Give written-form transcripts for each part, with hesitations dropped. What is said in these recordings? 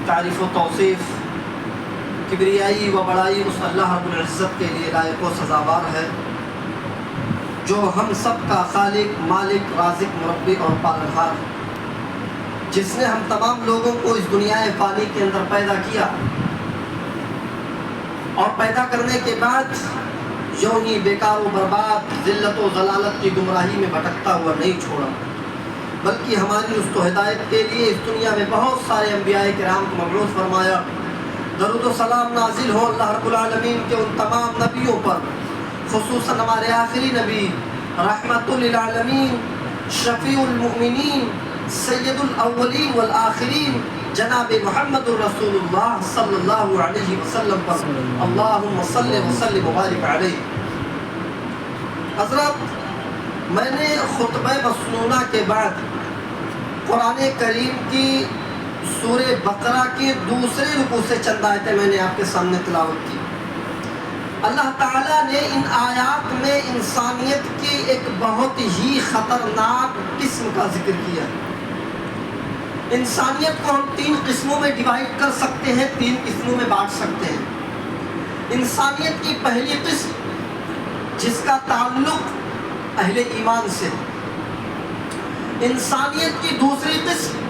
تعریف و توصیف کبریائی و بڑائی اس اللہ رب العزت کے لیے لائق و سزاوار ہے جو ہم سب کا خالق، مالک، رازق، مربی اور پالنہار، جس نے ہم تمام لوگوں کو اس دنیا فانی کے اندر پیدا کیا اور پیدا کرنے کے بعد یوں ہی بیکار و برباد، ذلت و ضلالت کی گمراہی میں بھٹکتا ہوا نہیں چھوڑا، بلکہ ہماری اس کو ہدایت کے لیے اس دنیا میں بہت سارے انبیاء کرام کو مبعوث فرمایا۔ درود و سلام نازل ہو اللہ رب العالمین کے ان تمام نبیوں پر، خصوصاً ہمارے آخری نبی رحمت للعالمین، شفیع المؤمنین، سید الاولین والآخرین، جناب محمد الرسول اللہ صلی اللہ علیہ وسلم پر اللہم صلی وسلم وبارک علیہ۔ حضرات، میں نے خطبہ مسنونہ کے بعد قرآن کریم کی سورہ بقرہ کے دوسرے رکوع سے چند آیتیں میں نے آپ کے سامنے تلاوت کی۔ اللہ تعالیٰ نے ان آیات میں انسانیت کی ایک بہت ہی خطرناک قسم کا ذکر کیا۔ انسانیت کو ہم 3 قسموں میں ڈیوائیڈ کر سکتے ہیں، 3 قسموں میں بانٹ سکتے ہیں۔ انسانیت کی پہلی قسم جس کا تعلق اہل ایمان سے، انسانیت کی دوسری قسم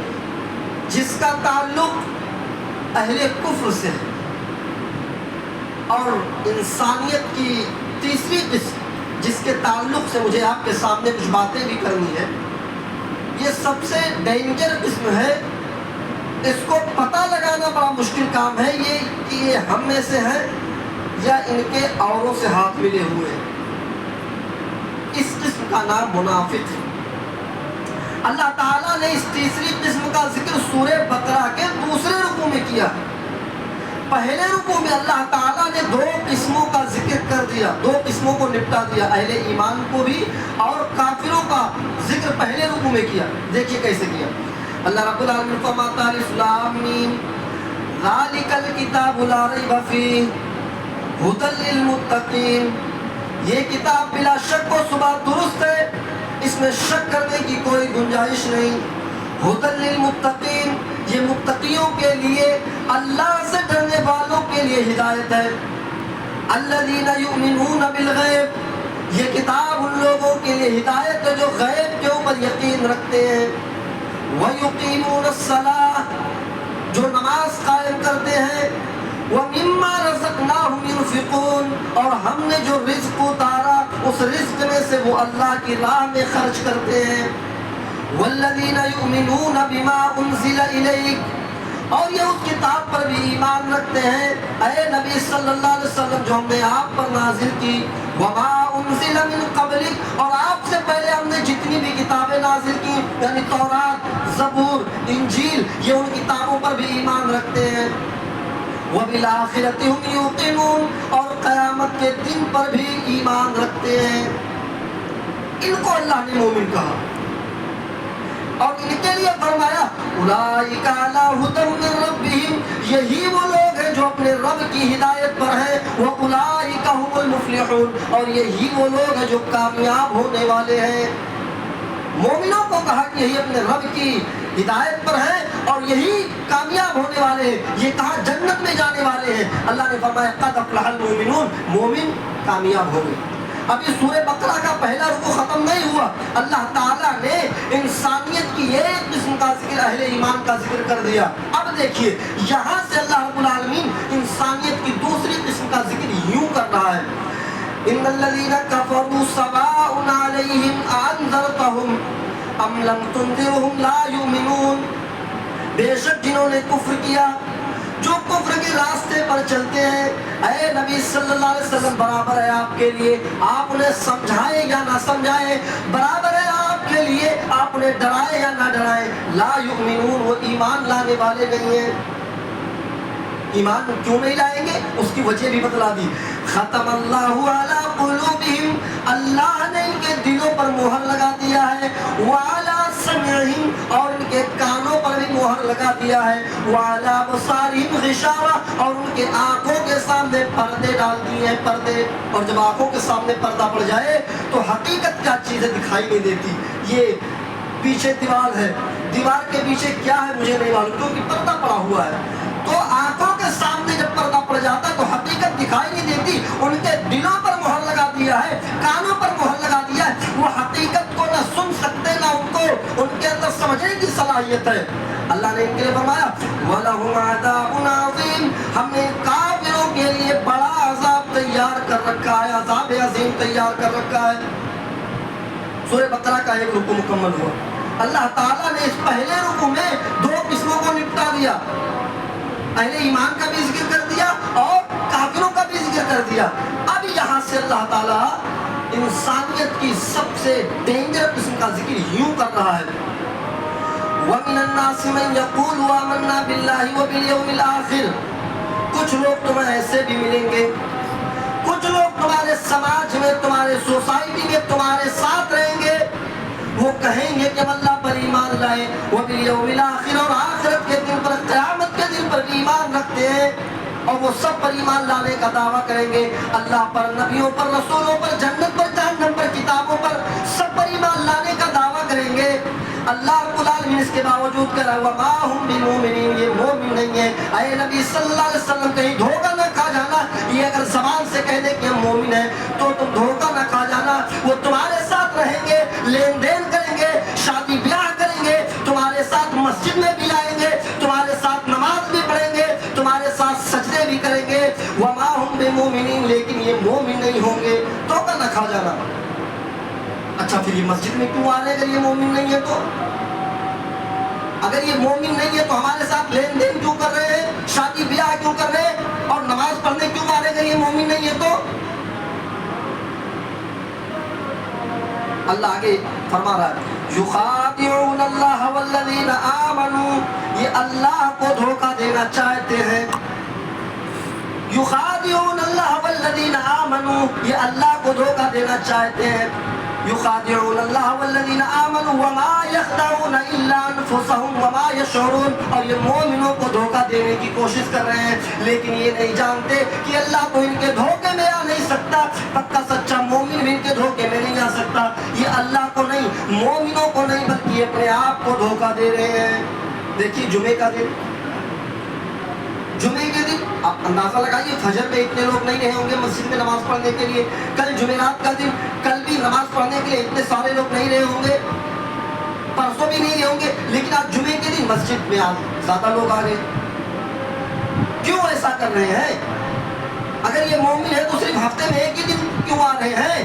جس کا تعلق اہل کفر سے، اور انسانیت کی تیسری قسم جس کے تعلق سے مجھے آپ کے سامنے کچھ باتیں بھی کرنی ہے۔ یہ سب سے ڈینجر قسم ہے، اس کو پتہ لگانا بڑا مشکل کام ہے کہ یہ ہم میں سے ہے یا ان کے اوروں سے ہاتھ ملے ہوئے۔ اس قسم کا نام منافق ہے۔ اللہ تعالیٰ نے اس تیسری قسم کا ذکر سورہ بقرہ کے دوسرے رکوع میں کیا۔ پہلے رکوع میں اللہ تعالیٰ نے 2 قسموں کا ذکر کر دیا، 2 قسموں کو نپٹا دیا، اہل ایمان کو بھی اور کافروں کا ذکر پہلے رکوع میں کیا۔ دیکھیے کیسے کیا۔ اللہ رب العالمین فرماتا ہے الف لام میم ذالک الکتاب لا ریب فیہ ھدی للمتقین، یہ کتاب بلا شک و شبہ درست ہے، اس میں شک کرنے کی کوئی گنجائش نہیں۔ ھدی للمتقین، یہ متقیوں کے لیے، اللہ سے ڈرنے والوں کے لیے ہدایت ہے۔ الذین یؤمنون بالغیب، یہ کتاب ان لوگوں کے لیے ہدایت ہے جو غیب کے اوپر یقین رکھتے ہیں۔ وَيُقِيمُونَ الصَّلَاةَ، جو نماز قائم کرتے ہیں۔ وَمِمَّا رَزَقْنَاهُمْ يُنْفِقُونَ، اور ہم نے جو رزق اتارا اس رزق میں سے وہ اللہ کی راہ میں خرچ کرتے ہیں۔ وَالَّذِينَ يُؤْمِنُونَ بِمَا أُنزِلَ إِلَيْكَ، اور یہ اس کتاب پر بھی ایمان رکھتے ہیں اے نبی صلی اللہ علیہ وسلم جو ہم نے آپ پر نازل کی۔ وَمَا أُنزِلَ مِن قَبْلِكَ، اور آپ سے پہلے ہم نے جتنی بھی کتابیں نازل کی یعنی تورات، زبور، انجیل، یہ ان کتابوں پر بھی ایمان رکھتے ہیں۔ وَبِالْآخِرَةِ هُمْ يُوقِنُونَ، اور قیامت کے دن پر بھی ایمان رکھتے ہیں۔ ان کو اللہ نے مومن کہا اور ان کے لیے فرمایا اولئک علی ھدی من ربہم، یہی وہ لوگ ہیں جو اپنے رب کی ہدایت پر ہیں۔ واولئک ھم المفلحون، اور یہی وہ لوگ ہیں جو کامیاب ہونے والے ہیں۔ مومنوں کو کہا کہ یہی اپنے رب کی ہدایت پر ہیں اور یہی کامیاب ہونے والے ہیں، یہ کہا جنت میں جانے والے ہیں۔ اللہ نے فرمایا قد افلح المؤمنون، مومن کامیاب ہو گئے۔ ابھی سورہ بقرہ کا پہلا رکوع ختم نہیں ہوا، اللہ تعالیٰ نے انسانیت کی ایک قسم کا ذکر، اہل ایمان کا ذکر کر دیا۔ اب دیکھیے یہاں سے اللہ رب العالمین انسانیت کی دوسری قسم کا ذکر یوں کر رہا ہے ان الذین کفروا سواء علیہم انذرتہم ام لم تنذرہم لا یؤمنون، بے شک جنہوں نے کفر کیا، جو کفر کے راستے پر چلتے ہیں، اے نبی صلی اللہ علیہ وسلم برابر ہے آپ کے لیے، آپ انہیں سمجھائیں یا نہ سمجھائیں، برابر ہے آپ کے لیے آپ انہیں ڈرائیں یا نہ ڈرائیں، لا یؤمنون، وہ ایمان لانے والے نہیں ہیں۔ ایمان کیوں نہیں لائیں گے اس کی وجہ بھی بتلا دی۔ ختم اللہ علی قلوبہم، اللہ نے ان کے دلوں پر مہر لگا دیا ہے، وعلی سمعہم، اور ان کے کانوں پر بھی مہر لگا دیا ہے، وعلی ابصارہم غشاوہ، اور ان کے آنکھوں کے سامنے پردے ڈال دیے ہیں، پردے۔ اور جب آنکھوں کے سامنے پردہ پڑ جائے تو حقیقت کیا چیزیں دکھائی نہیں دیتی۔ یہ پیچھے دیوار ہے، دیوار کے پیچھے کیا ہے مجھے نہیں معلوم کیونکہ پردہ پڑا ہوا ہے۔ صلاحیت ہے. اللہ نے ان کے لیے فرمایا وَلَهُمْ عَذَابٌ عَظِيمٌ, ہم نے کافروں کے لیے بڑا عذاب تیار کر رکھا ہے, عذاب عظیم تیار کر رکھا ہے. سورہ بقرہ کا ایک رکوع مکمل ہوا. اللہ تعالیٰ نے اس پہلے رکوع میں دو قسموں کو نپٹا دیا, اہل ایمان کا بھی ذکر کر دیا اور کافروں کا بھی ذکر کر دیا. اب یہاں سے اللہ تعالیٰ انسانیت کی سب سے ڈینجر قسم کا ذکر یوں کر رہا ہے وَمِنَ النَّاسِ مَن يَقُولُ آمَنَّا بِاللَّهِ وَبِالْيَوْمِ الْآخِرِ. کچھ لوگ تمہیں ایسے بھی ملیں گے, کچھ لوگ تمہارے سماج میں, تمہارے سوسائٹی میں تمہارے ساتھ رہیں گے, وہ کہیں گے کہ ہم اللہ پر ایمان لائے, وَبِالْيَوْمِ الْآخِرِ, اور آخرت کے دن پر, قیامت کے دن پر بھی ایمان رکھتے ہیں, اور وہ سب پر ایمان لانے کا دعویٰ کریں گے. اللہ پر, نبیوں پر, رسولوں پر, جنت پر, جہنم پر, کتابوں پر, سب پر ایمان لانے کا دعویٰ کریں گے. اللہ رب العالمین اس کے باوجود کہہ رہا ہے وَمَا هُمْ بِمُؤْمِنِينَ, یہ مومن نہیں ہے. اے نبی صلی اللہ علیہ وسلم کہیں دھوکہ نہ کھا جانا, یہ اگر زبان سے کہہ دے کہ ہم مومن ہیں تو تم دھوکہ نہ کھا جانا. وہ تمہارے ساتھ رہیں گے, لین دین کریں گے, شادی بیاہ کریں گے, تمہارے ساتھ مسجد میں بھی آئیں گے, تمہارے ساتھ نماز بھی پڑھیں گے, تمہارے ساتھ سجدے بھی کریں گے. وَمَا هُمْ بِمُؤْمِنِينَ, لیکن یہ مومن نہیں ہوں گے. دھوکہ نہ کھا جانا. اچھا پھر یہ مسجد میں کیوں آ رہے اگر یہ مومن نہیں ہے تو؟ اگر یہ مومن نہیں ہے تو ہمارے ساتھ لین دین کیوں کر رہے ہیں, شادی بیاہ کیوں کر رہے ہیں, اور نماز پڑھنے کیوں آ رہے اگر یہ مومن نہیں ہے تو؟ اللہ آگے فرما رہا ہے یخادعون اللہ والذین آمنوا, یہ اللہ کو دھوکہ دینا چاہتے ہیں. یخادعون اللہ والذین آمنوا, یہ اللہ کو دھوکہ دینا چاہتے ہیں. یخادعون اللہ والذین آمنوا وما یخدعون الا انفسهم وما یشعرون, اور یہ مومنوں کو دھوکہ دینے کی کوشش کر رہے ہیں لیکن یہ نہیں جانتے کہ اللہ تو ان کے دھوکے میں آ نہیں سکتا. پکا سچا مومن بھی ان کے دھوکے میں نہیں آ سکتا. یہ اللہ کو نہیں, مومنوں کو نہیں, بلکہ اپنے آپ کو دھوکہ دے رہے ہیں. دیکھیے جمعے کا دن, جمعے کے دن آپ اندازہ لگائیے فجر میں اتنے لوگ نہیں رہے ہوں گے مسجد میں نماز پڑھنے کے لیے. کل جمعرات کا دن, کل بھی نماز پڑھنے کے لیے اتنے سارے لوگ نہیں رہے ہوں گے, پرسوں بھی نہیں رہے ہوں گے, لیکن آج جمعے کے دن مسجد میں آج زیادہ لوگ آ گئے. کیوں ایسا کر رہے ہیں؟ اگر یہ مومن ہے تو صرف ہفتے میں ایک ہی دن کیوں آ رہے ہیں؟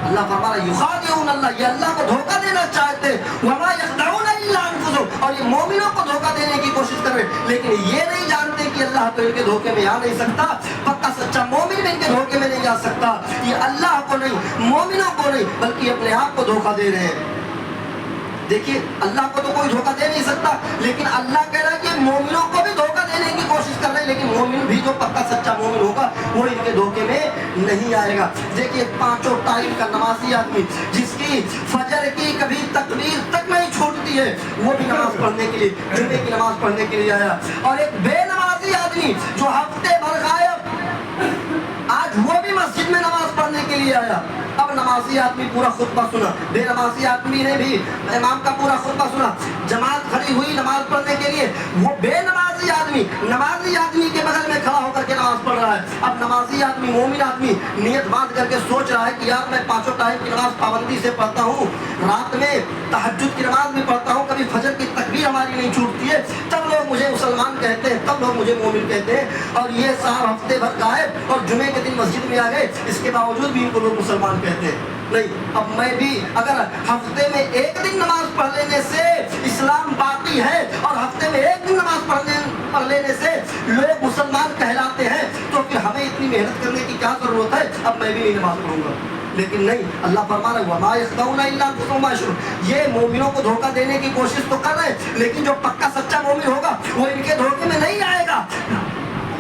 اللہ فرما رہا ہے یخادعون اللہ, یہ اللہ کو دھوکہ دینا چاہتے, وما یخدعون الا انفسهم, اور یہ مومنوں کو دھوکہ دینے کی کوشش کر رہے لیکن یہ نہیں جانتے کہ اللہ تو ان کے دھوکے میں آ نہیں سکتا. پکا سچا مومن بھی ان کے دھوکے میں نہیں آ سکتا. یہ اللہ کو نہیں, مومنوں کو نہیں, بلکہ اپنے آپ کو دھوکہ دے رہے ہیں. دیکھیے اللہ کو تو کوئی دھوکہ دے نہیں سکتا, لیکن اللہ کہہ رہا ہے کہ مومنوں کو بھی دھوکہ دینے کی کوشش کر رہے ہیں, لیکن مومن بھی جو پکا سچا مومن ہوگا وہ ان کے دھوکے میں نہیں آئے گا. دیکھیے پانچوں ٹائم کا نمازی آدمی جس کی فجر کی کبھی تکبیر تک نہیں چھوٹتی ہے, وہ بھی نماز پڑھنے کے لیے, جمعے کی نماز پڑھنے کے لیے آیا. اور ایک بے نمازی آدمی جو ہفتے بھر غائب, آج وہ بھی مسجد میں نماز پڑھنے کے لیے آیا. اب نمازی آدمی پورا خطبہ سنا, بے نمازی آدمی نے بھی امام کا پورا خطبہ سنا, جماعت کھڑی ہوئی نماز پڑھنے کے لیے, وہ بے نمازی آدمی نمازی آدمی کے بغل میں کھڑا ہو کر کے نماز پڑھ رہا ہے. اب نمازی آدمی, مومن آدمی نیت باندھ کر کے سوچ رہا ہے کہ یار میں پانچوں ٹائم کی نماز پابندی سے پڑھتا ہوں, رات میں تہجد کی نماز بھی پڑھتا ہوں, کبھی فجر کی تکبیر ہماری نہیں چھوٹتی ہے, تب لوگ مجھے مسلمان کہتے ہیں, تب لوگ مجھے مومن کہتے ہیں. اور یہ صاحب ہفتے بھر غائب اور جمعے کے دن مسجد میں آ گئے, اس کے باوجود بھی ان کو لوگ مسلمان کہتے ہیں. نہیں, اب میں بھی اگر ہفتے میں ایک دن نماز پڑھ لینے سے اسلام باقی ہے اور ہفتے میں ایک دن نماز پڑھ لینے سے لوگ مسلمان کہلاتے ہیں, تو پھر ہمیں اتنی محنت کرنے کی کیا ضرورت ہے؟ اب میں بھی نہیں نماز پڑھوں گا. لیکن نہیں, اللہ فرما رہا ہے وما یخدعون الا انفسهم وما یشعرون, یہ مومنوں کو دھوکہ دینے کی کوشش تو کر رہے ہیں, لیکن جو پکا سچا مومن ہوگا وہ ان کے دھوکے میں نہیں آئے گا.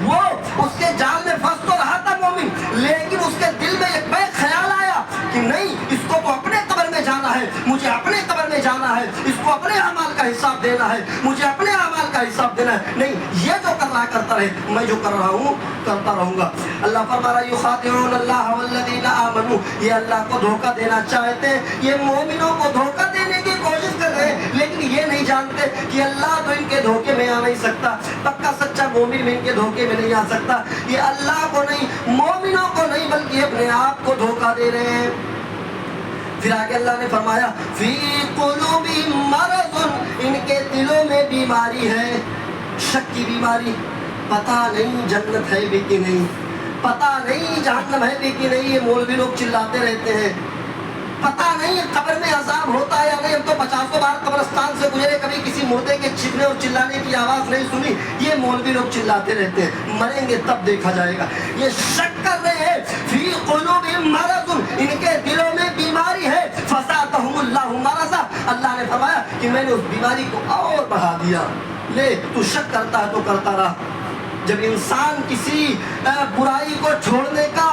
وہ اس کے جال میں پھنس تو رہا تھا مومن, لیکن اس کے دل میں ایک بیک خیال آیا کہ نہیں, اس کو تو اپنے قبر میں جانا ہے, مجھے اپنے قبر میں جانا ہے, اس کو اپنے اعمال کا حساب دینا ہے, مجھے اپنے اعمال کا حساب دینا ہے. نہیں, یہ جو کر رہا کرتا رہے, میں جو کر رہا ہوں کرتا رہوں گا. اللہ فرما رہا ہے یخادعون اللہ والذین آمنوا, یہ اللہ کو دھوکہ دینا چاہتے ہیں, یہ مومنوں کو دھوکہ دینے کی کوشش کر رہے ہیں, لیکن یہ نہیں جانتے کہ اللہ تو ان کے دھوکے میں آ نہیں سکتا. پکا سچا مومن بھی ان کے دھوکے میں نہیں آ سکتا. یہ اللہ کو نہیں, مومنوں کو نہیں, بلکہ اپنے آپ کو دھوکہ دے رہے ہیں. پھر آگے اللہ نے فرمایا فی قلوبہم مرض، ان کے دلوں میں بیماری ہے، شک کی بیماری، پتہ نہیں جنت ہے بھی کہ نہیں، پتہ نہیں جہنم ہے بھی کہ نہیں۔ یہ مولوی لوگ چلاتے رہتے ہیں پتہ نہیں قبر میں عذاب ہوتا ہے یا نہیں، ہم تو 50 بار قبرستان سے گزرے، کبھی کسی مردے کے چیخنے اور چلانے کی آواز نہیں سنی۔ یہ مولوی لوگ چلاتے رہتے ہیں، مریں گے تب دیکھا جائے گا۔ یہ شک کر رہے ہیں فی قلوبہم مرض، ان کے دلوں میں بیماری ہے، فزادہم اللہ مرضا، اللہ نے فرمایا کہ میں نے اس بیماری کو اور بڑھا دیا۔ لے تو شک کرتا ہے تو کرتا رہا۔ جب انسان کسی برائی کو چھوڑنے کا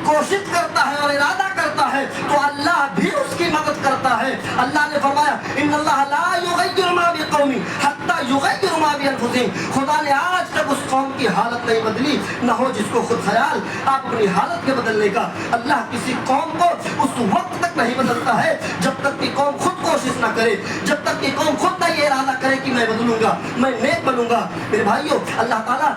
کوشش کرتا ہے اور ارادہ کرتا ہے تو اللہ بھی اس کی مدد کرتا ہے۔ اللہ نے فرمایا ان اللہ لا یغیر ما بقوم حتی یغیر ما بانفسہم، خدا نے آج تک اس قوم کی حالت نہیں بدلی، نہ ہو جس کو خود خیال آپ اپنی حالت کے بدلنے کا۔ اللہ کسی قوم کو اس وقت تک نہیں بدلتا ہے جب تک کہ قوم خود کوشش نہ کرے، جب تک کہ قوم خود نہ یہ ارادہ کرے کہ میں بدلوں گا، میں نیک بنوں گا۔ میرے بھائیوں، اللہ تعالیٰ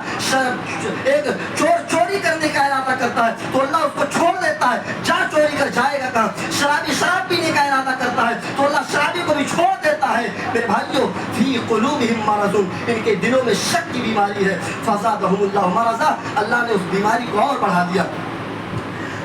ایک چوری کرنے کا ارادہ کرتا ہے تو اللہ اس کو چھوڑ دیتا ہے، جا چوری کر، جائے گا کہاں؟ شرابی شراب پینے کا ارادہ کرتا ہے تو اللہ شرابی کو بھی چھوڑ دیتا ہے۔ میرے بھائیوں، فی قلوبہم مرض، ان کے دلوں میں شک کی بیماری ہے، فزادہم اللہ مرضا، اللہ نے اس بیماری کو اور بڑھا دیا۔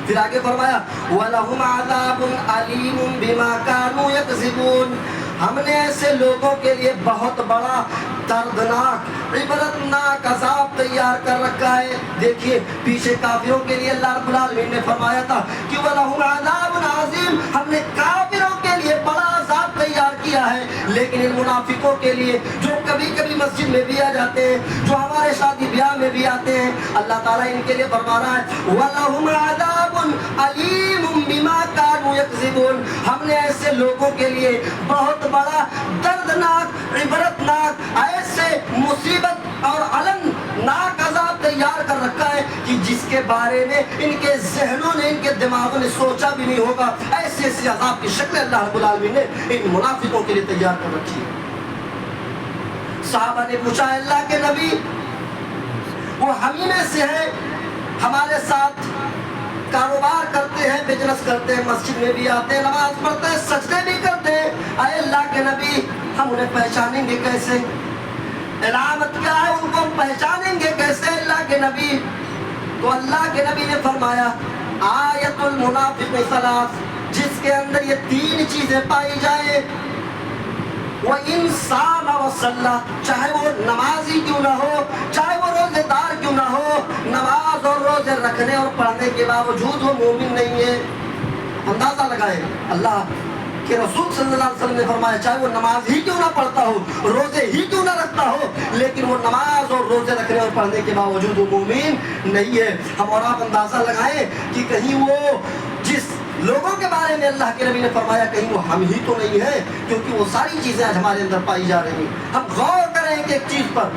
پھر آگے فرمایا وَلَهُمْ عَذَابٌ عَلِيمٌ بِمَا كَانُوا يَكْذِبُونَ، ہم نے ایسے لوگوں کے لیے بہت بڑا دردناک عبرتناک عذاب تیار کر رکھا ہے۔ دیکھیے پیچھے کافروں کے لیے اللہ رب العالمین نے فرمایا تھا کہ وَلَهُمْ عَذَابٌ عَظِيمٌ، ہم نے کافروں کے لیے بڑا عذاب تیار کیا ہے، لیکن ان منافقوں کے لیے جو کبھی کبھی مسجد میں بھی آ جاتے ہیں، جو ہمارے شادی بیاہ میں بھی آتے ہیں، اللہ تعالیٰ ان کے لیے فرما رہا ہے وَلَهُمْ عَذَابٌ عَلِيمٌ بِمَا كَانُوا يَكْذِبُونَ، ہم نے ایسے لوگوں کے لیے بہت بڑا دردناک عبرتناک ایسے مصیبت اور علمناک عذاب تیار کر رکھا ہے کہ جس کے بارے میں ان کے ذہنوں نے، ان کے دماغوں نے سوچا بھی نہیں ہوگا۔ ایسے ایسے عذاب کی شکل اللہ رب العالمین نے ان منافقوں کے لیے تیار کر رکھی ہے۔ صحابہ نے پوچھا اللہ کے نبی، وہ ہم ہی میں سے ہیں، ہمارے ساتھ کاروبار کرتے ہیں، بزنس کرتے ہیں، مسجد میں بھی آتے ہیں، نماز پڑھتے ہیں، سجدے بھی کرتے ہیں، اے اللہ کے نبی ہم انہیں پہچانیں گے کیسے؟ علامت کیا ہے، ان کو ہم پہچانیں گے کیسے اللہ کے نبی؟ تو اللہ کے نبی نے فرمایا آیت المنافق ثلاث، جس کے اندر یہ 3 چیزیں پائی جائیں، وہ انسان و صلاح، چاہے وہ نمازی کیوں نہ ہو، چاہے وہ روزے دار کیوں نہ ہو، نماز اور روزے رکھنے اور پڑھنے کے باوجود وہ مومن نہیں ہے۔ اندازہ لگائے، اللہ کہ رسول صلی اللہ علیہ وسلم نے فرمایا چاہے وہ نماز ہی کیوں نہ پڑھتا ہو، روزے ہی کیوں نہ رکھتا ہو، لیکن وہ نماز اور روزے رکھنے اور پڑھنے کے باوجود وہ مومن نہیں ہے۔ ہم اور آپ اندازہ لگائیں کہ کہیں وہ جس لوگوں کے بارے میں اللہ کے نبی نے فرمایا کہیں وہ ہم ہی تو نہیں ہیں، کیونکہ وہ ساری چیزیں آج ہمارے اندر پائی جا رہی ہیں۔ ہم غور کریں کہ ایک چیز پر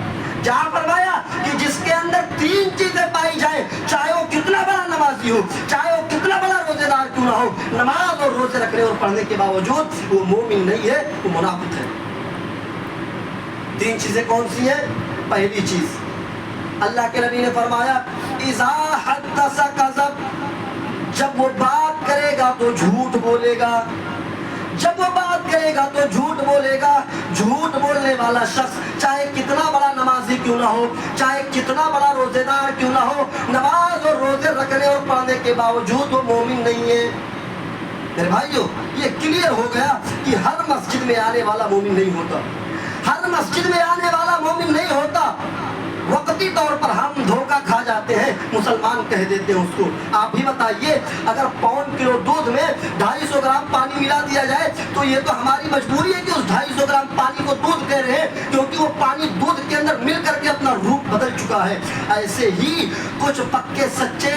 جہاں فرمایا کہ جس کے اندر 3 چیزیں پائی جائیں، چاہے وہ کتنا بڑا نمازی ہو، چاہے وہ کتنا بڑا روزے دار کیوں نہ ہو، نماز اور روزے رکھنے اور پڑھنے کے باوجود وہ مومن نہیں ہے، وہ منافق ہے۔ 3 چیزیں کون سی ہیں؟ پہلی چیز اللہ کے نبی نے فرمایا اذا حدث کذب، جب وہ بات کرے گا تو جھوٹ بولے گا، جب وہ بات کرے گا تو جھوٹ بولے گا۔ جھوٹ بولنے والا شخص چاہے کتنا بڑا نمازی کیوں نہ ہو، چاہے کتنا بڑا روزے دار کیوں نہ ہو، نماز اور روزے رکھنے اور پڑھنے کے باوجود وہ مومن نہیں ہے۔ میرے بھائیو، یہ کلیئر ہو گیا کہ ہر مسجد میں آنے والا مومن نہیں ہوتا، ہر مسجد میں آنے والا مومن نہیں ہوتا۔ وقتی طور پر ہم دھوکہ کھا جاتے ہیں، مسلمان کہہ دیتے ہیں اس کو۔ آپ ہی بتائیے اگر 1.5 کلو دودھ میں 250 گرام پانی ملا دیا جائے تو یہ تو ہماری مجبوری ہے کہ اس 250 گرام پانی کو دودھ کہہ رہے ہیں، کیونکہ وہ پانی دودھ کے اندر مل کر کے اپنا روپ بدل چکا ہے۔ ایسے ہی کچھ پکے سچے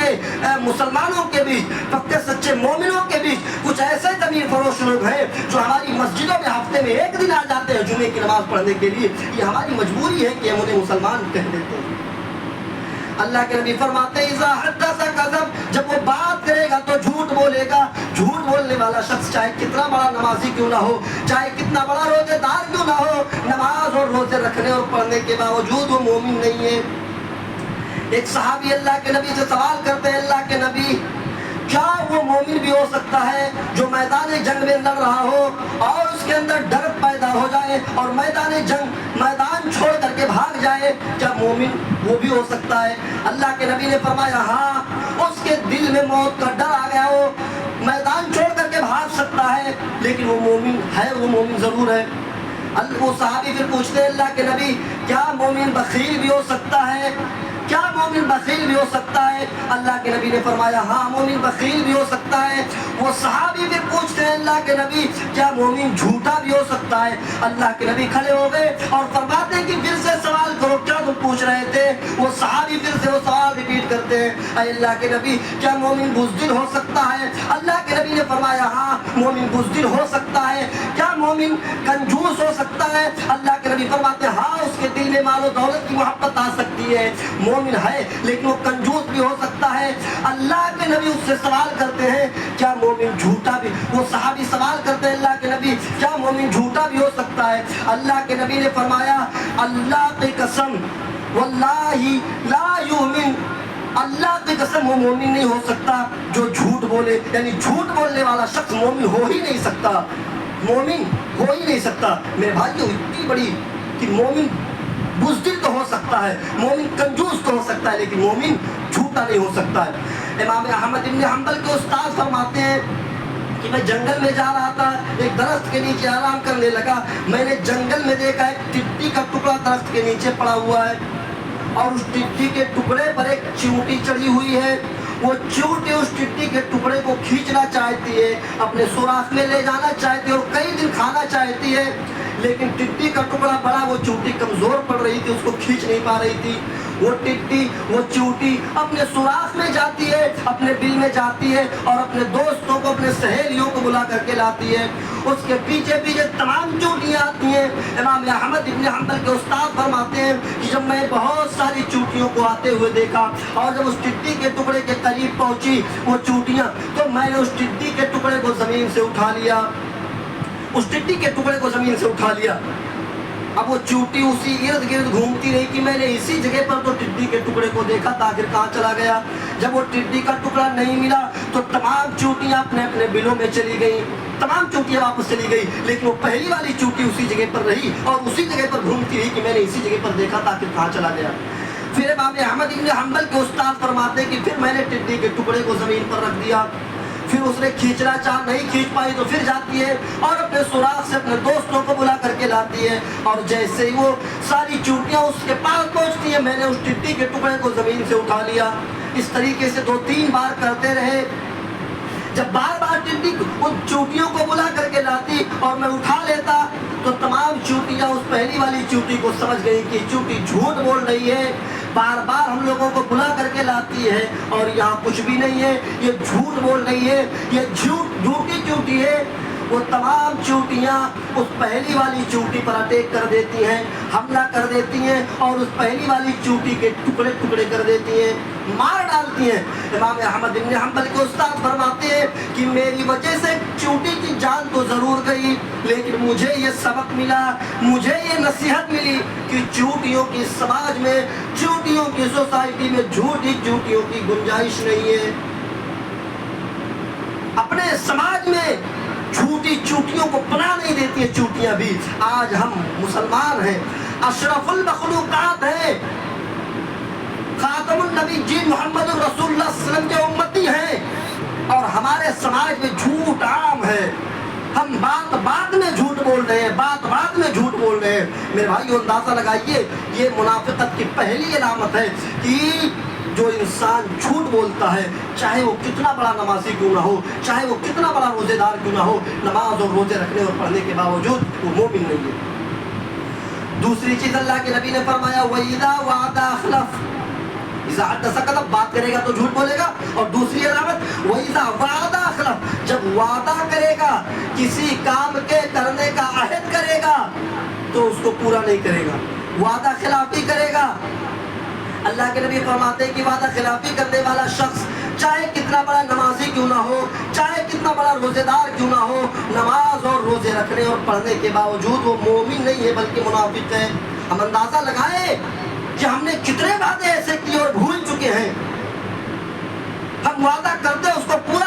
مسلمانوں کے بیچ، پکے سچے مومنوں کے بیچ کچھ ایسے زمین فروش لوگ ہیں جو ہماری مسجدوں میں ہفتے میں 1 دن آ جاتے ہیں جمعے کی نماز پڑھنے کے لیے۔ یہ ہماری مجبوری ہے کہ ہم انہیں مسلمان کہہ دیتے ہیں۔ اللہ کے نبی فرماتے ہیں اذا حدث کذب، جب وہ بات کرے گا تو جھوٹ بولے گا۔ جھوٹ بولنے والا شخص چاہے کتنا بڑا نمازی کیوں نہ ہو، چاہے کتنا بڑا روزے دار کیوں نہ ہو، نماز اور روزے رکھنے اور پڑھنے کے باوجود وہ مومن نہیں ہے۔ ایک صحابی اللہ کے نبی سے سوال کرتے ہیں اللہ کے نبی کیا وہ مومن بھی ہو سکتا ہے جو میدان جنگ میں لڑ رہا ہو اور اس کے اندر ڈر پیدا ہو جائے اور میدان چھوڑ کر کے بھاگ جائے؟ کیا مومن وہ بھی ہو سکتا ہے؟ اللہ کے نبی نے فرمایا ہاں، اس کے دل میں موت کا ڈر آ گیا ہو، میدان چھوڑ کر کے بھاگ سکتا ہے، لیکن وہ مومن ہے، وہ مومن ضرور ہے۔ وہ صحابی پھر پوچھتے ہیں اللہ کے نبی کیا مومن بخیل بھی ہو سکتا ہے؟ کیا مومن بخیل بھی ہو سکتا ہے؟ اللہ کے نبی نے فرمایا ہاں، مومن بخیل بھی ہو سکتا ہے۔ وہ صحابی پھر پوچھتے ہیں اللہ کے نبی کیا مومن جھوٹا بھی ہو سکتا ہے؟ اللہ کے نبی کھڑے ہو گئے اور فرماتے ہیں کہ پھر سے سوال کرو، کیا تم پوچھ رہے تھے؟ وہ صحابی پھر سے وہ سوال ریپیٹ کرتے ہیں، اے اللہ کے نبی کیا مومن بزدل ہو سکتا ہے؟ اللہ کے نبی نے فرمایا ہاں، مومن بزدل ہو سکتا ہے۔ کیا مومن کنجوس ہو سکتا ہے؟ اللہ کے نبی فرماتے ہیں ہاں، اس کے دل میں مال و دولت کی محبت آ سکتی ہے، مومن ہے لیکن وہ کنجوس بھی ہو سکتا ہے۔ اللہ کے نبی اس سے سوال کرتے ہیں کیا مومن جھوٹا بھی؟ وہ صحابی سوال کرتے ہیں اللہ کے نبی کیا مومن جھوٹا بھی ہو سکتا ہے؟ اللہ کے نبی نے فرمایا اللہ کی قسم واللہ لا یؤمن، اللہ کی قسم وہ مومن نہیں ہو سکتا جو جھوٹ بولے، یعنی جھوٹ بولنے والا شخص مومن ہو ہی نہیں سکتا، مومن ہو ہی نہیں سکتا۔ میرے بھائیو اتنی بڑی کہ مومن بزدل تو ہو سکتا ہے، مومن کنجوس تو ہو سکتا ہے، لیکن مومن جھوٹا نہیں ہو سکتا ہے۔ امام احمد بن حنبل کے استاد فرماتے ہیں کہ میں جنگل میں جا رہا تھا، ایک درخت کے نیچے آرام کرنے لگا، میں نے جنگل میں دیکھا ایک ٹڈی کا ٹکڑا درخت کے نیچے پڑا ہوا ہے اور اس ٹڈی کے ٹکڑے پر ایک چیونٹی چڑھی ہوئی ہے۔ وہ چیونٹی اس ٹڈی کے ٹکڑے کو کھینچنا چاہتی ہے، اپنے سوراخ میں لے جانا چاہتی ہے اور کئی دن کھانا چاہتی ہے، لیکن ٹڈی کا ٹکڑا بڑا، وہ چیونٹی کمزور پڑ رہی تھی، اس کو کھینچ نہیں پا رہی تھی۔ وہ ٹڈی، وہ چیونٹی اپنے سوراخ میں جاتی ہے، اپنے بل میں جاتی ہے اور اپنے دوستوں کو، اپنے سہیلیوں کو بلا کر کے لاتی ہے، اس کے پیچھے پیچھے تمام چیونٹیاں آتی ہیں۔ امام احمد بن حنبل کے استاد فرماتے ہیں کہ جب میں بہت ساری چیونٹیوں کو آتے ہوئے دیکھا اور جب اس ٹڈی کے ٹکڑے کے قریب پہنچی وہ چیونٹیاں، تو میں نے اس ٹڈی کے ٹکڑے کو زمین سے اٹھا لیا، اس ٹڈی کے ٹکڑے کو زمین سے اٹھا لیا۔ اب وہ چیونٹی اسی ارد گرد گھومتی رہی کہ میں نے اسی جگہ پر تو ٹڈی کے ٹکڑے کو دیکھا تھا، آخر کہاں چلا گیا؟ جب وہ ٹڈی کا ٹکڑا نہیں ملا تو تمام چیونٹیاں اپنے اپنے بلوں میں چلی گئیں، تمام چیونٹیاں واپس چلی گئی، لیکن وہ پہلی والی چیونٹی اسی جگہ پر رہی اور اسی جگہ پر گھومتی رہی کہ میں نے اسی جگہ پر دیکھا تھا، آخر کہاں چلا گیا؟ پھر امام احمد بن حنبل کے استاد فرماتے ہیں کہ پھر میں نے ٹڈی کے ٹکڑے کو زمین پر رکھ دیا، پھر اس نے کھینچنا چاہ نہیں کھینچ پائی تو پھر جاتی ہے اور اپنے سوراخ سے اپنے دوستوں کو بلا کر کے لاتی ہے، اور جیسے ہی وہ ساری چیونٹیاں اس کے پاس پہنچتی ہیں میں نے اس ٹڈی کے ٹکڑے کو زمین سے اٹھا لیا۔ اس طریقے سے 2-3 بار کرتے رہے۔ جب بار بار ٹڈی ان چیونٹیوں کو بلا کر کے لاتی اور میں اٹھا لیتا تو تمام چیونٹیاں اس پہلی والی چیونٹی کو سمجھ گئی کہ چیونٹی جھوٹ بول رہی ہے، بار بار ہم لوگوں کو بلا کر کے لاتی ہے اور یہاں کچھ بھی نہیں ہے، یہ جھوٹ بول رہی ہے، یہ جھوٹی چیونٹی ہے۔ وہ تمام چیونٹیاں اس پہلی والی چیونٹی پر اٹیک کر دیتی ہیں، حملہ کر دیتی ہیں اور اس پہلی والی چیونٹی کے ٹکڑے ٹکڑے کر دیتی ہیں، مار ڈالتی ہیں۔ امام احمد بن حنبل کے استاد فرماتے ہیں کہ میری وجہ سے چیونٹی کی جان تو ضرور گئی، لیکن مجھے یہ سبق ملا، مجھے یہ نصیحت ملی کہ چیونٹیوں کی سماج میں، چیونٹیوں کی سوسائٹی میں جھوٹی چیونٹیوں کی گنجائش نہیں ہے۔ اپنے سماج میں جھوٹی چیونٹیوں کو پناہ نہیں دیتی ہیں چیونٹیاں بھی۔ آج ہم مسلمان ہیں، اشرف المخلوقات ہیں، خاتم النبی جی محمد رسول اللہ صلی اللہ علیہ وسلم کے امتی ہیں اور ہمارے سماج میں جھوٹ عام ہے۔ ہم بات بات میں جھوٹ بول رہے ہیں، بات بات میں جھوٹ بول رہے ہیں۔ میرے بھائیو اندازہ لگائیے، یہ منافقت کی پہلی علامت ہے کہ جو انسان جھوٹ بولتا ہے، چاہے وہ کتنا بڑا نمازی کیوں نہ ہو، چاہے وہ کتنا بڑا روزے دار کیوں نہ ہو، نماز اور روزے رکھنے اور پڑھنے کے باوجود وہ مومن نہیں ہے۔ دوسری چیز اللہ کے نبی نے فرمایا وَإِذَا وَعَدَ أَخْلَفَ، اذا حدث کذب، بات کرے گا تو جھوٹ بولے گا۔ اور دوسری علامت وَإِذَا وَعَدَ أَخْلَفَ، جب وعدہ کرے گا، کسی کام کے کرنے کا عہد کرے گا تو اس کو پورا نہیں کرے گا، وعدہ خلافی کرے گا۔ اللہ کے نبی فرماتے ہیں کہ وعدہ خلافی کرنے والا شخص چاہے کتنا بڑا نمازی کیوں نہ ہو، چاہے کتنا بڑا روزے دار کیوں نہ ہو، نماز اور روزے رکھنے اور پڑھنے کے باوجود وہ مومن نہیں ہے بلکہ منافق ہے۔ ہم اندازہ لگائیں کہ ہم نے کتنے وعدے ایسے کیے اور بھول چکے ہیں۔ ہم وعدہ کرتے ہیں، اس کو پورا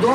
2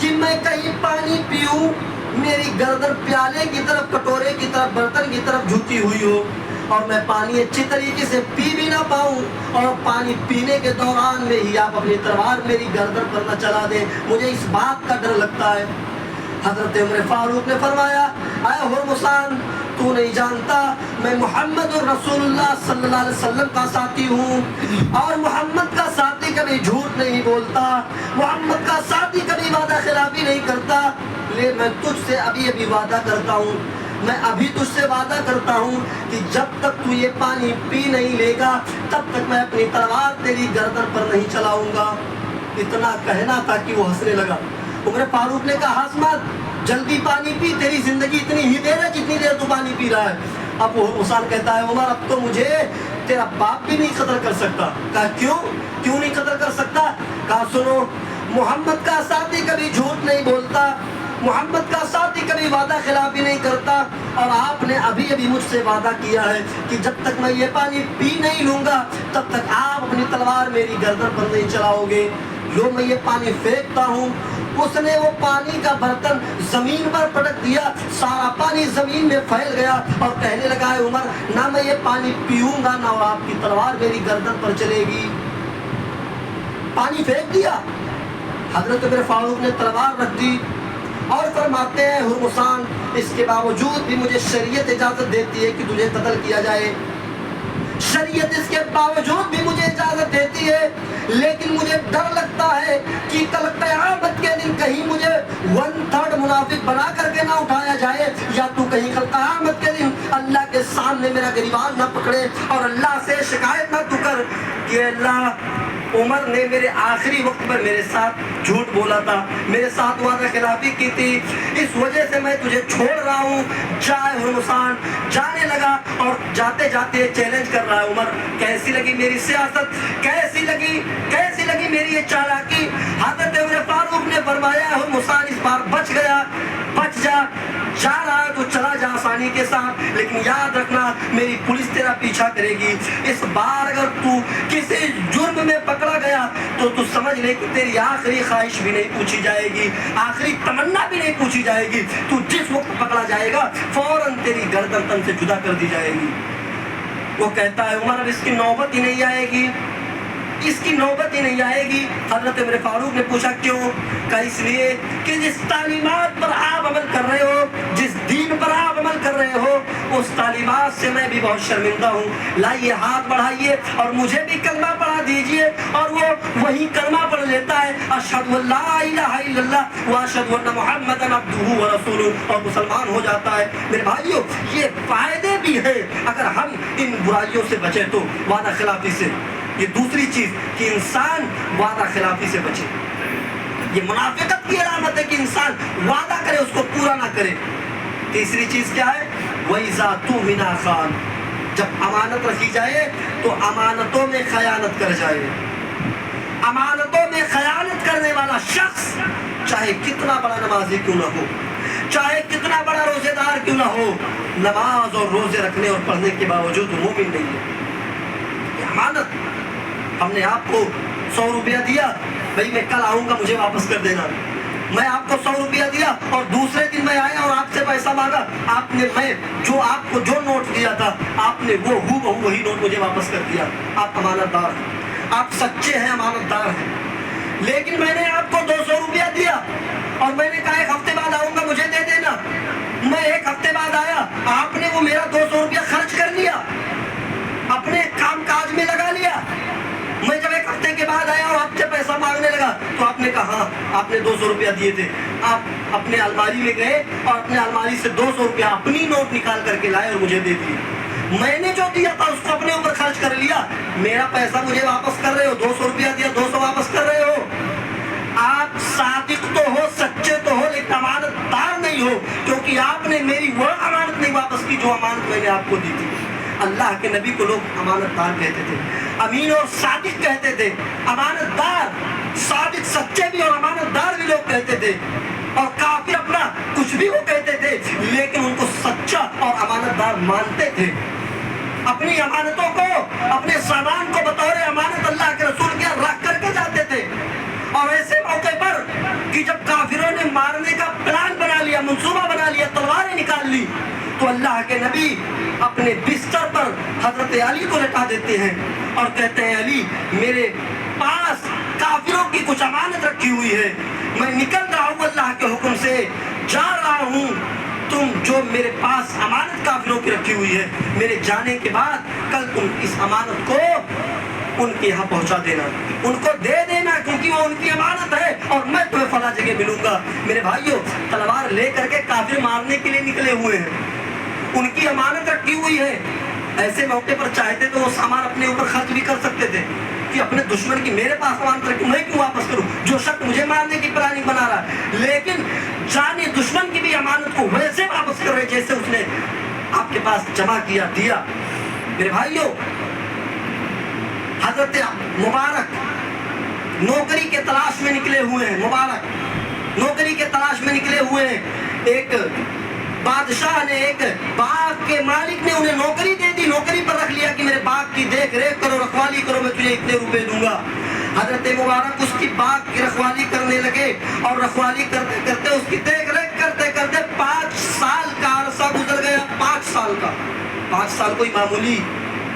کہ میں کہیں پانی پیوں میری گردن پیالے کی طرف، کٹورے کی طرف، برتن کی طرف جھکی ہوئی ہو، اور میں پانی اچھی طریقے سے پی بھی نہ پاؤں، اور پانی پینے کے دوران میں ہی آپ اپنی تلوار میری گردن پر نہ چلا دیں، مجھے اس بات کا ڈر لگتا ہے۔ حضرت عمر فاروق نے فرمایا، اے ہرمسان، تو نہیں جانتا میں محمد رسول اللہ صلی اللہ علیہ وسلم کا ساتھی ہوں، اور محمد کا ساتھی کبھی جھوٹ نہیں بولتا، محمد کا ساتھی کبھی وعدہ خلافی نہیں کرتا، لیکن میں تجھ سے ابھی وعدہ کرتا ہوں، میں ابھی تجھ سے وعدہ کرتا ہوں کہ جب تک تو یہ پانی پی نہیں لے گا تب تک میں اپنی تلوار تیری گردن پر نہیں چلاؤں گا۔ اتنا کہنا تھا کہ وہ ہنسنے لگا۔ عمر فاروق نے کہا، ہنس مت، جلدی پانی پی، تیری زندگی اتنی ہی دیر ہے جتنی دیر تو پانی پی رہا ہے۔ اب وہ حسین کہتا ہے، عمر اب تو مجھے تیرا باپ بھی نہیں قتل کر سکتا۔ کہا کیوں نہیں قتل کر سکتا؟ کہا سنو، محمد کا ساتھی کبھی جھوٹ نہیں بولتا، محمد کا ساتھی کبھی وعدہ خلافی نہیں کرتا، اور آپ نے ابھی مجھ سے وعدہ کیا ہے کہ جب تک میں یہ پانی پی نہیں لوں گا تب تک آپ اپنی تلوار میری گردن پر نہیں چلاؤ گے۔ جو میں یہ پانی پھینکتا ہوں، اس نے وہ پانی کا برتن زمین پر پٹک دیا، سارا پانی زمین میں پھیل گیا، اور کہنے لگا، ہے عمر، نہ میں یہ پانی پیوں گا نہ آپ کی تلوار میری گردن پر چلے گی۔ پانی پھینک دیا۔ حضرت عمر فاروق نے تلوار رکھ دی اور فرماتے ہیں، ہرمسان، اس کے باوجود بھی مجھے شریعت اجازت دیتی ہے کہ تجھے قتل کیا جائے، شریعت اس کے باوجود بھی مجھے اجازت دیتی ہے، لیکن مجھے ڈر لگتا ہے کہ کل قیامت کے دن کہیں مجھے 1/3 منافق بنا کر کے نہ اٹھایا جائے، یا تو کہیں کل قیامت کے دن اللہ کے سامنے میرا گریبان نہ پکڑے اور اللہ سے شکایت نہ تو کر کہ اللہ، عمر نے میرے آخری وقت پر میرے ساتھ جھوٹ بولا تھا، میرے ساتھ وعدہ خلافی کی تھی، اس وجہ سے میں تجھے چھوڑ رہا ہوں، جائے ہرمسان۔ جانے لگا اور جاتے جاتے چیلنج کر رہا ہے، عمر کیسی لگی میری سیاست، کیسی لگی میری یہ چالاکی؟ حضرت عمر فاروق نے فرمایا، ہرمسان اس بار بچ گیا، بچ جا رہا ہے تو چلا جا آسانی کے ساتھ، لیکن یاد رکھنا میری پولیس تیرا پیچھا کرے گی، اس بار اگر تو کسی جرم میں پکڑا گیا تو سمجھ لے کہ تیری آخری خواہش بھی نہیں پوچھی جائے گی، آخری تمنا بھی نہیں پوچھی جائے گی، تو جس وقت پکڑا جائے گا فوراً تیری گردن تن سے جدا کر دی جائے گی۔ وہ کہتا ہے، عمر اب اس کی نوبت ہی نہیں آئے گی، اس کی نوبت ہی نہیں آئے گی۔ حضرت عمر فاروق نے پوچھا کیوں؟ کہ اس لیے کہ جس تعلیمات پر آپ عمل کر رہے ہو، جس دین پر آپ عمل کر رہے ہو، اس تعلیمات سے میں بھی بہت شرمندہ ہوں۔ لائیے ہاتھ بڑھائیے اور مجھے بھی کلمہ پڑھا دیجئے، اور وہ وہی کلمہ پڑھ لیتا ہے، اشہد ان لا الہ الا اللہ واشہد ان محمدا عبدہ ورسولہ، اور مسلمان ہو جاتا ہے۔ میرے بھائیوں، یہ فائدے بھی ہیں اگر ہم ان برائیوں سے بچیں تو، وعدہ خلافی سے۔ یہ دوسری چیز کہ انسان وعدہ خلافی سے بچے، یہ منافقت کی علامت ہے کہ انسان وعدہ کرے اس کو پورا نہ کرے۔ تیسری چیز کیا ہے؟ وَإِذَا تُؤْمِنَ خَانَ، جب امانت رکھی جائے تو امانتوں میں خیانت کر جائے۔ امانتوں میں خیانت کرنے والا شخص چاہے کتنا بڑا نمازی کیوں نہ ہو، چاہے کتنا بڑا روزے دار کیوں نہ ہو، نماز اور روزے رکھنے اور پڑھنے کے باوجود مومن نہیں ہے۔ یہ امانت، ہم نے آپ کو 100 روپیہ دیا، بھائی میں کل آؤں گا مجھے واپس کر دینا، میں آپ کو 100 روپیہ دیا اور دوسرے دن میں آیا اور آپ سے پیسہ مانگا، آپ نے آپ کو جو نوٹ دیا تھا آپ نے وہ وہی نوٹ مجھے واپس کر دیا۔ آپ امانت دار ہیں، آپ سچے ہیں، امانت دار ہیں۔ لیکن میں نے آپ کو 200 روپیہ دیا اور میں نے کہا 1 ہفتے بعد آؤں گا مجھے دے دینا، میں 1 ہفتے بعد آیا، آپ نے وہ میرا 200 روپیہ خرچ کر لیا، اپنے کام کاج میں لگا لیا۔ میں جب 1 ہفتے کے بعد آیا اور آپ سے پیسہ مانگنے لگا تو آپ نے کہا، ہاں آپ نے 200 روپیہ دیے تھے، آپ اپنے الماری میں گئے اور اپنے الماری سے 200 روپیہ اپنی نوٹ نکال کر کے لائے اور مجھے دے دیے۔ میں نے جو دیا تھا اس کو اپنے اوپر خرچ کر لیا، میرا پیسہ مجھے واپس کر رہے ہو، 200 روپیہ دیا 200 واپس کر رہے ہو۔ آپ صادق تو ہو، سچے تو ہو، لیکن امانت دار نہیں ہو، کیونکہ آپ نے میری وہ امانت نہیں واپس کی جو امانت میں نے آپ کو دی تھی۔ اللہ کے نبی کو لوگ امانت دار کہتے تھے، امین اور صادق کہتے تھے، امانت دار، صادق، سچے بھی اور امانت دار بھی لوگ کہتے تھے، اور کافر اپنا کچھ بھی وہ کہتے تھے لیکن ان کو سچا اور امانت دار مانتے تھے۔ اپنی امانتوں کو، اپنے سامان کو بطور امانت اللہ کے رسول کے رکھ کر کے جاتے تھے، اور ایسے موقع پر کہ جب کافروں کہ نبی اپنے بستر پر حضرت علی کو لٹا دیتے ہیں اور کہتے ہیں علی میرے پاس کافروں کی کچھ امانت رکھی ہوئی ہے، میں نکل رہا ہوں اللہ کے حکم سے، جا رہا ہوں، تم جو میرے پاس امانت کافروں کی رکھی ہوئی ہے میرے جانے کے بعد کل تم اس امانت کو ان کے یہاں پہنچا دینا، ان کو دے دینا، کیونکہ وہ ان کی امانت ہے اور میں تمہیں فلاں جگہ ملوں گا۔ میرے بھائیوں، تلوار لے کر کے کافر مارنے کے لیے نکلے ہوئے ہیں، ان کی امانت رکھی ہوئی ہے۔ ایسے موقع پر چاہتے تو وہ سامان اپنے اوپر خرچ بھی کر سکتے تھے کہ اپنے دشمن کی میرے پاس امانت رکھی، میں کیوں واپس کروں، جو شخص مجھے مارنے کی پلاننگ بنا رہا ہے، لیکن جانے دشمن کی بھی امانت کو ویسے واپس کر رہے جیسے اس نے آپ کے پاس جمع کیا دیا۔ میرے بھائیوں، حضرت مبارک نوکری کے تلاش میں نکلے ہوئے ہیں، مبارک نوکری کے تلاش میں نکلے ہوئے ہیں۔ ایک بادشاہ نے، ایک باغ کے مالک نے انہیں نوکری دے دی، نوکری پر رکھ لیا کہ میرے باغ کی دیکھ ریکھ کرو، رکھوالی کرو، میں تجھے اتنے روپے دوں گا۔ حضرت مبارک اس کی باغ کی رکھوالی کرنے لگے اور رکھوالی کرتے کرتے، اس کی دیکھ ریکھ کرتے کرتے 5 سال کا عرصہ گزر گیا۔ 5 سال کا، 5 سال کوئی معمولی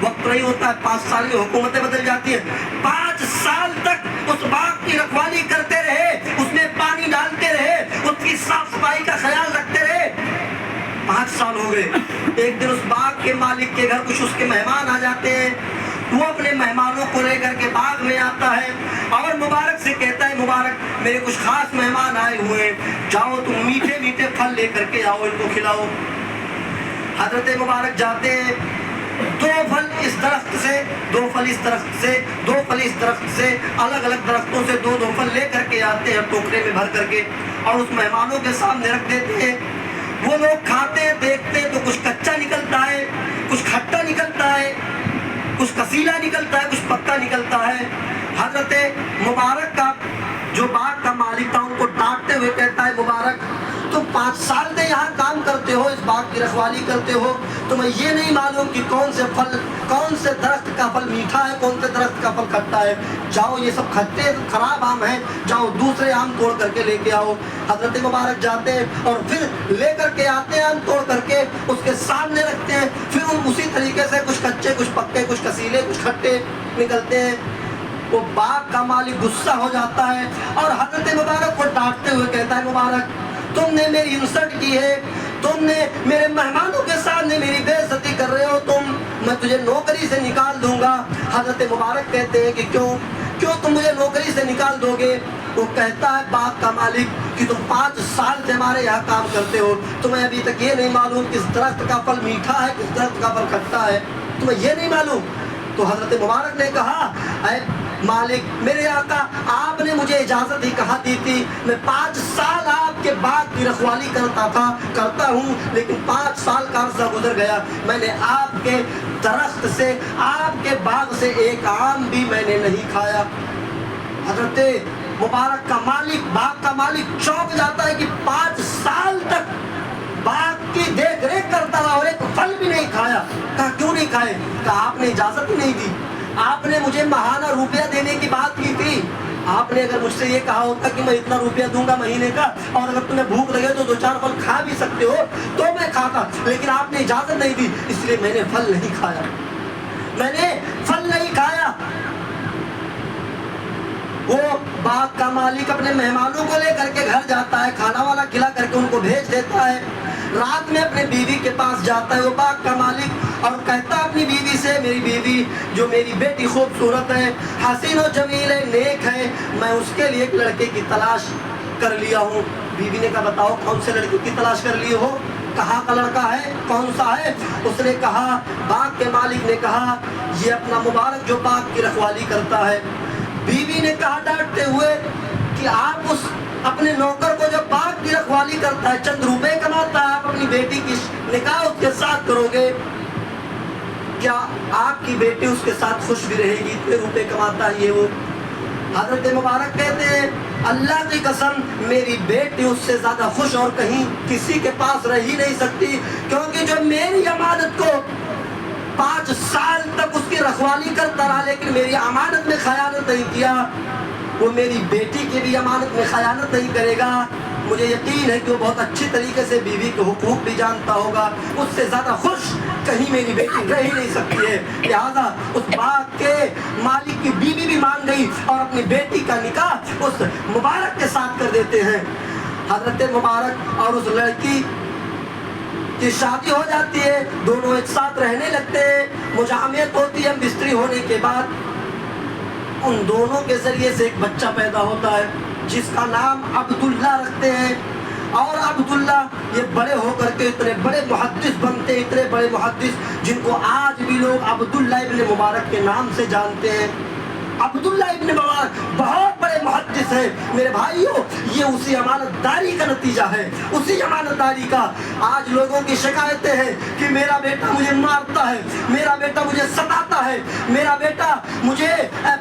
وقت نہیں ہوتا ہے، 5 سال میں حکومتیں بدل جاتی ہیں۔ 5 سال تک اس باغ کی رکھوالی کرتے رہے، اس میں پانی ڈالتے رہے، اس کی صاف صفائی کا خیال رکھتے رہے۔ 5 سال ہو گئے۔ ایک دن اس باغ کے مالک کے گھر کچھ اس کے مہمان آ جاتے ہیں، وہ اپنے مہمانوں کو لے کر کے باغ میں آتا ہے اور مبارک سے کہتا ہے مبارک میرے کچھ خاص مہمان آئے ہوئے ہیں، جاؤ تم میٹھے میٹھے پھل لے کر کے آؤ، ان کو کھلاؤ۔ حضرت مبارک جاتے ہیں، 2 پھل اس درخت سے، 2 پھل اس درخت سے، 2 پھل اس درخت سے، الگ الگ درختوں سے 2 پھل لے کر کے آتے ہیں ٹوکرے میں بھر کر کے اور اس مہمانوں کے سامنے رکھ دیتے ہیں۔ وہ لوگ کھاتے ہیں، دیکھتے ہیں تو کچھ کچا نکلتا ہے، کچھ کھٹا نکلتا ہے، کچھ کسیلا نکلتا ہے، کچھ پکا نکلتا ہے۔ حضرت مبارک کا جو باغ کا مالک تھا ان کو ڈانٹتے ہوئے کہتا ہے مبارک تم 5 سال سے یہاں کام کرتے ہو، اس باغ کی رکھوالی کرتے ہو، تمہیں یہ نہیں معلوم کہ کون سے درخت کا پھل میٹھا ہے، کون سے درخت کا پھل کھٹا ہے، جاؤ یہ سب کھٹے خراب آم ہیں، جاؤ دوسرے آم توڑ کر کے لے کے آؤ۔ حضرت مبارک جاتے ہیں اور پھر لے کر کے آتے ہیں آم توڑ کر کے اس کے سامنے رکھتے ہیں، پھر اسی طریقے سے کچھ کچے، کچھ پکے، کچھ کسیلے، کچھ کھٹے نکلتے ہیں۔ وہ باغ کا مالک غصہ ہو جاتا ہے اور حضرت مبارک کو ڈانٹتے ہوئے کہتا ہے مبارک تم نے میری انسلٹ کی ہے، تم نے میرے مہمانوں کے سامنے میری بے عزتی کر رہے ہو، میں تجھے نوکری سے نکال دوں گا۔ حضرت مبارک کہتے ہیں کہ کیوں تم مجھے نوکری سے نکال دو گے؟ وہ کہتا ہے باغ کا مالک کہ تم 5 سال سے ہمارے یہاں کام کرتے ہو، تمہیں ابھی تک یہ نہیں معلوم کس درخت کا پھل میٹھا ہے، کس درخت کا پھل کھٹا ہے، تمہیں یہ نہیں معلوم؟ تو حضرت مبارک نے کہا اے مالک، میرے آقا آپ نے مجھے اجازت ہی کہا دی تھی، میں 5 سال آپ کے باغ کی رکھوالی کرتا ہوں، لیکن 5 سال کا عرصہ گزر گیا، میں نے آپ کے درخت سے، آپ کے باغ سے ایک آم بھی میں نے نہیں کھایا۔ حضرت مبارک کا مالک، باغ کا مالک چونک جاتا ہے کہ 5 سال تک باغ کی دیکھ ریکھ کرتا رہا اور ایک پھل بھی نہیں کھایا۔ کہا کیوں نہیں کھائے؟ کہا آپ نے اجازت ہی نہیں دی، آپ نے مجھے ماہانہ روپیہ دینے کی بات کی تھی، آپ نے اگر مجھ سے یہ کہا ہوتا کہ میں اتنا روپیہ دوں گا مہینے کا اور اگر تمہیں بھوک لگے تو 2-4 پھل کھا بھی سکتے ہو تو میں کھاتا، لیکن آپ نے اجازت نہیں دی، اس لیے میں نے پھل نہیں کھایا، میں نے پھل نہیں کھایا۔ وہ باغ کا مالک اپنے مہمانوں کو لے کر کے گھر جاتا ہے، کھانا والا کھلا کر کے ان کو بھیج دیتا ہے، رات میں اپنے بیوی کے پاس جاتا ہے وہ باغ کا مالک اور کہتا ہے اپنی بیوی سے میری بیوی جو میری بیٹی خوبصورت ہے، حسین و جمیل ہے، نیک ہے، میں اس کے لیے ایک لڑکے کی تلاش کر لیا ہوں۔ بیوی نے کہا بتاؤ کون سے لڑکے کی تلاش کر لیے ہو، کہاں کا لڑکا ہے، کون سا ہے؟ اس نے کہا، باغ کے مالک نے کہا یہ اپنا مبارک جو باغ کی رکھوالی کرتا ہے۔ بیوی نے کہا ڈانٹتے ہوئے کہ آپ اس اپنے نوکر کو جو باغ کی رکھوالی کرتا ہے، چند روپے کماتا ہے، آپ اپنی بیٹی کی نکاح اس کے ساتھ کرو گے، کیا آپ کی بیٹی اس کے ساتھ خوش بھی رہے گی؟ اتنے روپے کماتا ہے یہ وہ۔ حضرت مبارک کہتے ہیں اللہ کی قسم میری بیٹی اس سے زیادہ خوش اور کہیں کسی کے پاس رہ ہی نہیں سکتی، کیونکہ جو میری امانت کو 5 سال تک اس کی رکھوالی کرتا رہا لیکن میری امانت میں خیانت نہیں کیا، وہ میری بیٹی کی بھی امانت میں خیانت نہیں کرے گا۔ مجھے یقین ہے کہ وہ بہت اچھی طریقے سے بیوی کے حقوق بھی جانتا ہوگا. اس سے زیادہ خوش کہیں میری بیٹی رہ ہی نہیں سکتی ہے. لہٰذا اس باغ کے مالک کی بیوی بھی مان گئی اور اپنی بیٹی کا نکاح اس مبارک کے ساتھ کر دیتے ہیں. حضرت مبارک اور اس لڑکی کی شادی ہو جاتی ہے. دونوں ایک ساتھ رہنے لگتے ہیں. مجامعت ہوتی ہے بستری ہونے کے بعد. ان دونوں کے ذریعے سے ایک بچہ پیدا ہوتا ہے جس کا نام عبداللہ رکھتے ہیں. اور عبداللہ یہ بڑے ہو کر کے اتنے بڑے محدث بنتے ہیں, اتنے بڑے محدث جن کو آج بھی لوگ عبداللہ ابن مبارک کے نام سے جانتے ہیں. عبداللہ ابن مبارک بہت بڑے محدث ہیں. میرے بھائیوں, یہ اسی امانت داری کا نتیجہ ہے, اسی امانت داری کا. آج لوگوں کی شکایتیں ہیں کہ میرا بیٹا مجھے مارتا ہے, میرا بیٹا مجھے ستاتا ہے, میرا بیٹا مجھے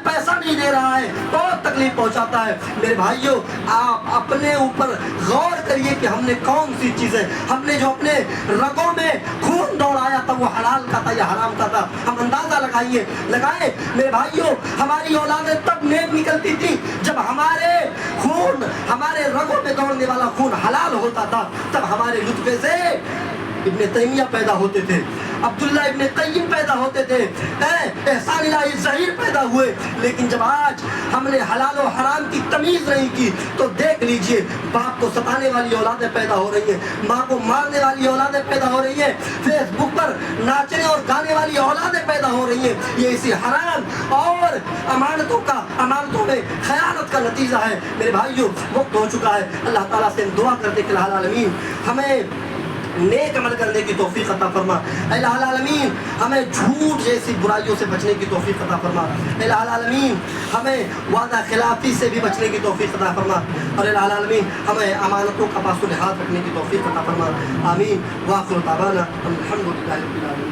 پیسہ نہیں دے رہا ہے, بہت تکلیف پہنچاتا ہے. میرے بھائیوں, آپ اپنے اوپر غور کریے کہ ہم نے کون سی چیزیں, ہم نے جو اپنے رگوں میں خون دوڑایا تھا وہ حلال کا تھا یا حرام کا تھا. ہم اندازہ لگائیں. میرے بھائیوں, ہماری اولادیں تب نیک نکلتی تھی جب ہمارے خون, ہمارے رگوں میں دوڑنے والا خون حلال ہوتا تھا. تب ہمارے لطفے سے ابن تیمیہ پیدا ہوتے تھے, عبداللہ ابن قیم پیدا ہوتے تھے, احسان الہی ظہیر پیدا ہوئے. لیکن جب آج ہم نے حلال و حرام کی تمیز نہیں کی تو دیکھ لیجئے, باپ کو ستانے والی اولادیں پیدا ہو رہی ہیں, ماں کو مارنے والی اولادیں پیدا ہو رہی ہیں, فیس بک پر ناچنے اور گانے والی اولادیں پیدا ہو رہی ہیں. یہ اسی حرام اور امانتوں میں خیانت کا نتیجہ ہے. میرے بھائیوں, وقت ہو چکا ہے. اللہ تعالیٰ سے دعا کرتے کہ الہ العالمین ہمیں نیک عمل کرنے کی توفیق عطا فرما. الہ العالمین ہمیں جھوٹ جیسی برائیوں سے بچنے کی توفیق عطا فرما. الہ العالمین ہمیں وعدہ خلافی سے بھی بچنے کی توفیق عطا فرما. اور الہ العالمین ہمیں امانتوں کا پاس و لحاظ رکھنے کی توفیق عطا فرما. آمین. وآخر دعوانا الحمدللہ رب العالمین.